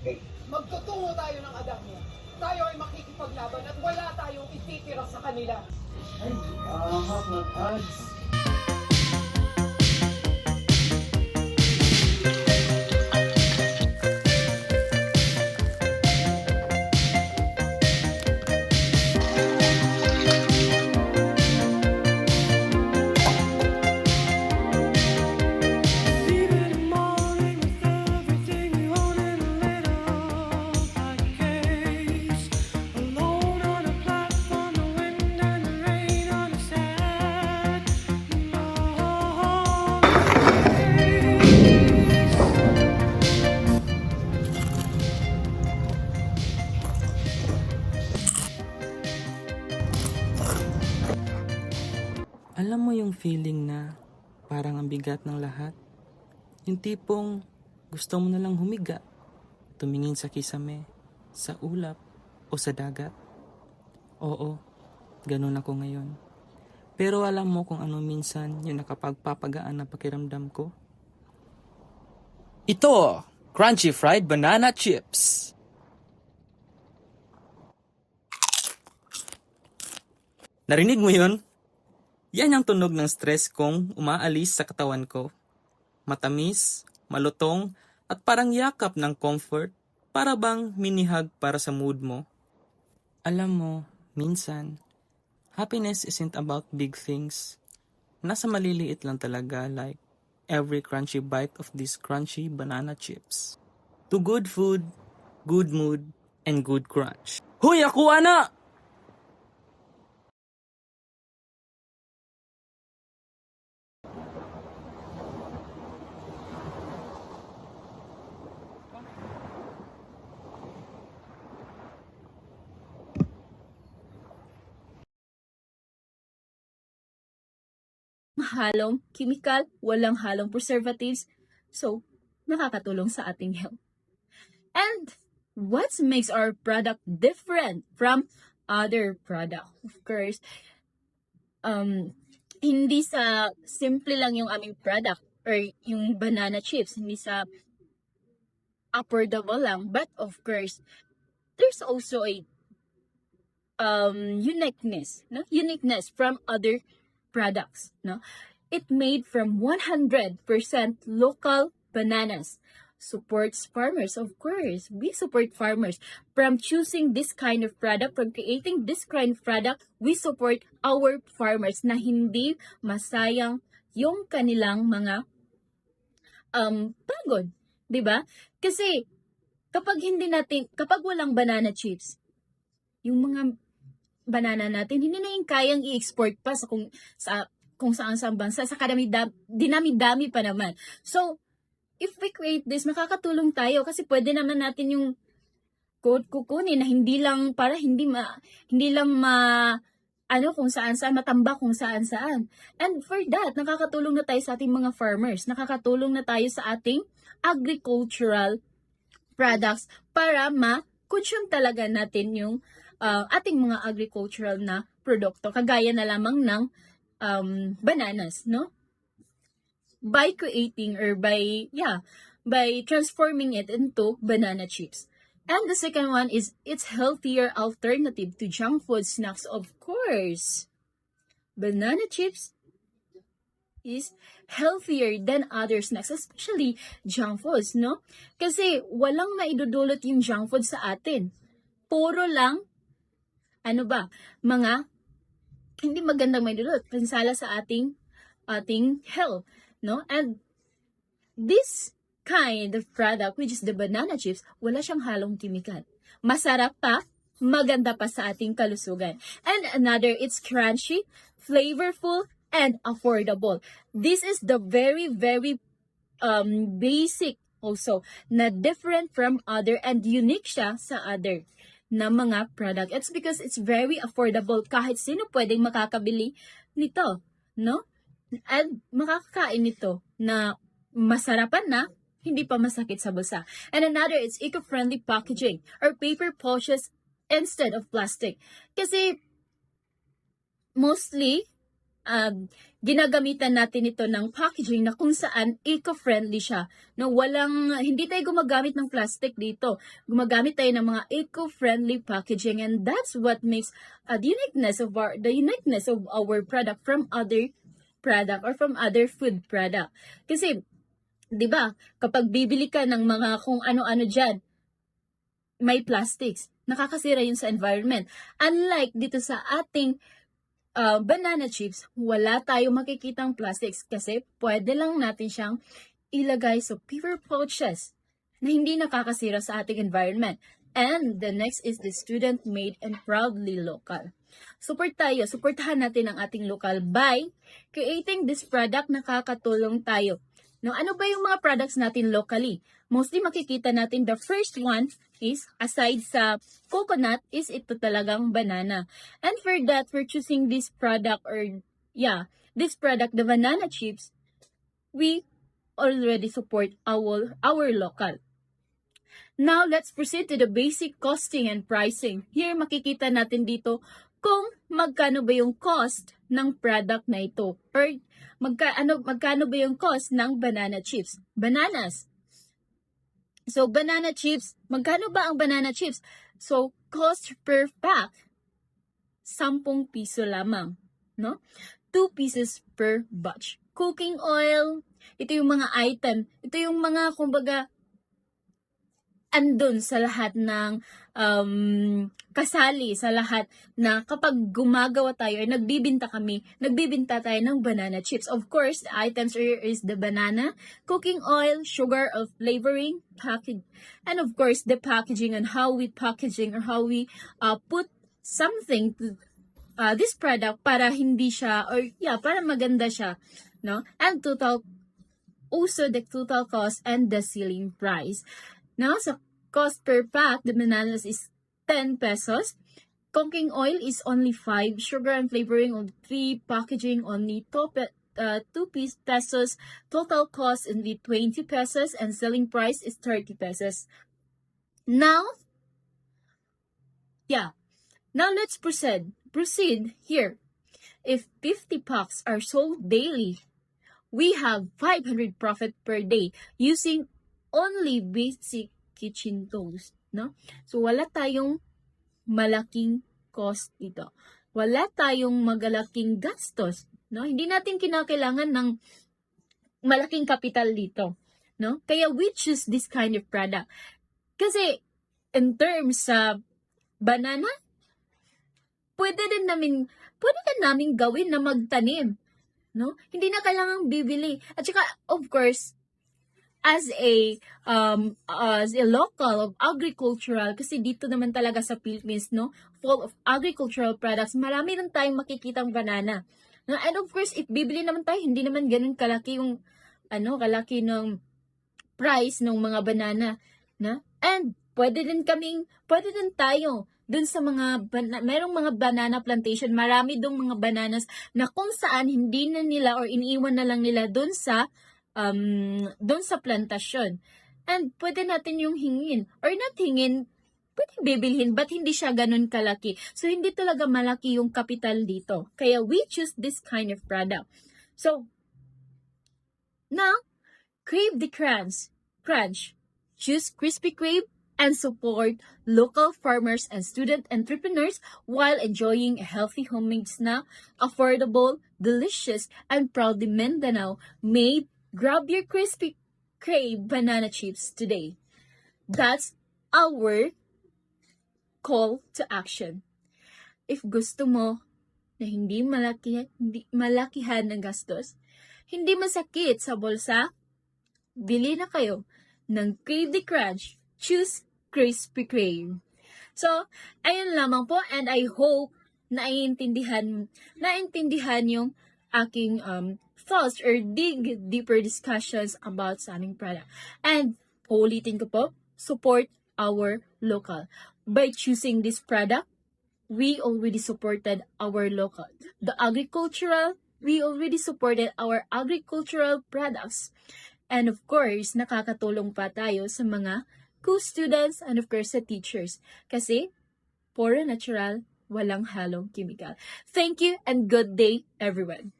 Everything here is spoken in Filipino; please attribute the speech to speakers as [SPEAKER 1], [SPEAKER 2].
[SPEAKER 1] Magtutungo tayo ng adamya. Tayo ay makikipaglaban at wala tayong ititira sa kanila.
[SPEAKER 2] Ay, ahap ng ads.
[SPEAKER 3] Alam mo yung feeling na parang ang bigat ng lahat? Yung tipong gusto mo na lang humiga, tumingin sa kisame, sa ulap, o sa dagat? Oo, ganun ako ngayon. Pero alam mo kung ano minsan yung nakapagpapagaan na pakiramdam ko? Ito, Crunchy Fried Banana Chips! Narinig mo yun? Yan ang tunog ng stress kong umaalis sa katawan ko. Matamis, malutong, at parang yakap ng comfort, para bang minihag para sa mood mo. Alam mo, minsan, happiness isn't about big things. Nasa maliliit lang talaga, like every crunchy bite of these crunchy banana chips. To good food, good mood, and good crunch. Huy, ako ana!
[SPEAKER 4] Halong chemical, walang halong preservatives, so nakakatulong sa ating health. And what makes our product different from other product? Of course, hindi sa simple lang yung aming product or yung banana chips, hindi sa affordable lang, but of course, there's also a uniqueness, no? Uniqueness from other products, no? It made from 100% local bananas. Supports farmers, of course. We support farmers. From choosing this kind of product, from creating this kind of product, we support our farmers na hindi masayang yung kanilang mga pagod, 'di ba? Kasi kapag walang banana chips, yung mga banana natin hindi na yung kayang i-export pa sa kung saan bansa sa dinami-dami pa naman. So, if we create this, makakatulong tayo kasi pwede naman natin yung code kukunin na hindi lang kung saan-saan, matambak kung saan-saan. And for that, nakakatulong na tayo sa ating mga farmers. Nakakatulong na tayo sa ating agricultural products para ma-consume talaga natin yung ating mga agricultural na produkto. Kagaya na lamang ng bananas, no? By creating or by transforming it into banana chips. And the second one is it's healthier alternative to junk food snacks, of course. Banana chips is healthier than other snacks, especially junk foods, no? Kasi walang maidudulot yung junk food sa atin. Puro lang, mga hindi magandang maidudulot, pansala sa ating health, no? And this kind of product, which is the banana chips, wala siyang halong chemical. Masarap pa, maganda pa sa ating kalusugan. And another, it's crunchy, flavorful, and affordable. This is the very, very basic also na different from other and unique siya sa other na mga product. It's because it's very affordable. Kahit sino pwedeng makakabili nito, no? And makakakain nito na masarapan na, hindi pa masakit sa bulsa. And another, it's eco-friendly packaging or paper pouches instead of plastic. Kasi mostly ginagamitan natin ito ng packaging na kung saan eco-friendly siya. No, hindi tayo gumagamit ng plastic dito. Gumagamit tayo ng mga eco-friendly packaging, and that's what makes the uniqueness of our product from other product or from other food product. Kasi, di ba, kapag bibili ka ng mga kung ano-ano dyan, may plastics. Nakakasira yun sa environment. Unlike dito sa ating banana chips, wala tayong makikitang plastics kasi pwede lang natin siyang ilagay sa paper pouches na hindi nakakasira sa ating environment. And the next is the student made and proudly local. Supportahan natin ang ating local by creating this product. Nakakatulong tayo. No, ano ba yung mga products natin locally? Mostly makikita natin the first one is, aside sa coconut, is ito talagang banana. And for that, we're choosing this product the banana chips. We already support our local. Now, let's proceed to the basic costing and pricing. Here, makikita natin dito kung magkano ba yung cost ng product na ito. Or magkano ba yung cost ng banana chips? Bananas. So, banana chips, magkano ba ang banana chips? So, cost per pack, 10 piso lamang. No? 2 pieces per batch. Cooking oil, ito yung mga item. Ito yung mga, kumbaga, andun sa lahat ng kasali, sa lahat na kapag gumagawa tayo or nagbibinta tayo ng banana chips. Of course, the items is the banana, cooking oil, sugar of flavoring, package, and of course, the packaging and how we put something to this product para hindi siya, para maganda siya, no? And also the total cost and the selling price. Now, sa cost per pack, the bananas is 10 pesos. Cooking oil is only 5. Sugar and flavoring of 3. Packaging only 2 pesos. Total cost only 20 pesos. And selling price is 30 pesos. Now let's proceed. Proceed here. If 50 packs are sold daily, we have 500 profit per day using only basic kitchen tools, no? So, wala tayong malaking cost dito. Wala tayong magalaking gastos, no? Hindi natin kinakailangan ng malaking kapital dito, no? Kaya we choose this kind of product. Kasi, in terms sa banana, pwede namin gawin na magtanim, no? Hindi na kailangang bibili. At saka, of course, as a local of agricultural, kasi dito naman talaga sa Philippines, no, full of agricultural products, marami rin tayong makikitang banana. No? And of course, if bibili naman tayo, hindi naman ganun kalaki yung kalaki ng price ng mga banana, na? And pwede din tayo dun sa merong mga banana plantation, marami dong mga bananas na kung saan hindi na nila or iniiwan na lang nila dun sa plantasyon. And pwede natin yung hingin. Or not hingin, pwede bibilhin, but hindi siya ganun kalaki. So, hindi talaga malaki yung kapital dito. Kaya we choose this kind of product. So, now, crave the crunch. Choose Crispy Crave and support local farmers and student entrepreneurs while enjoying a healthy homemade snack, affordable, delicious, and proudly Mindanao made. Grab your Crispy Crave banana chips today. That's our call to action. If gusto mo na hindi malakihan ng gastos, hindi masakit sa bulsa, bili na kayo ng Crave the Crunch. Choose Crispy Crave. So, ayun lamang po, and I hope naintindihan yung aking thoughts or dig deeper discussions about sa aming product. And, ulitin ko po, support our local. By choosing this product, we already supported our local. We already supported our agricultural products. And of course, nakakatulong pa tayo sa mga co-students and of course sa teachers. Kasi, puro natural, walang halong chemical. Thank you and good day, everyone.